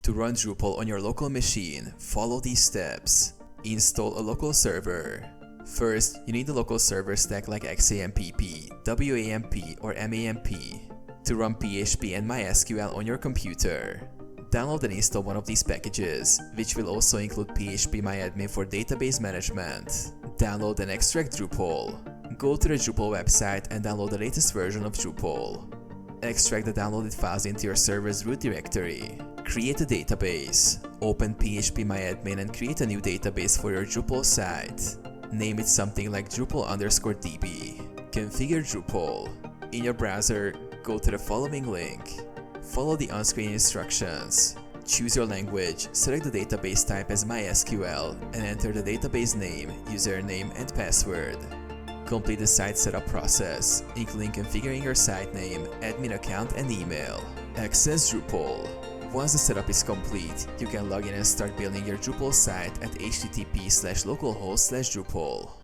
To run Drupal on your local machine, follow these steps. Install a local server. First, you need a local server stack like XAMPP, WAMP, or MAMP to run PHP and MySQL on your computer. Download and install one of these packages, which will also include phpMyAdmin for database management. Download and extract Drupal. Go to the Drupal website and download the latest version of Drupal. Extract the downloaded files into your server's root directory. Create a database. Open phpMyAdmin and create a new database for your Drupal site. Name it something like Drupal_DB. Configure Drupal. In your browser, go to the following link. Follow the on-screen instructions. Choose your language, select the database type as MySQL, and enter the database name, username, and password. Complete the site setup process, including configuring your site name, admin account, and email. Access Drupal. Once the setup is complete, you can log in and start building your Drupal site at http://localhost/Drupal.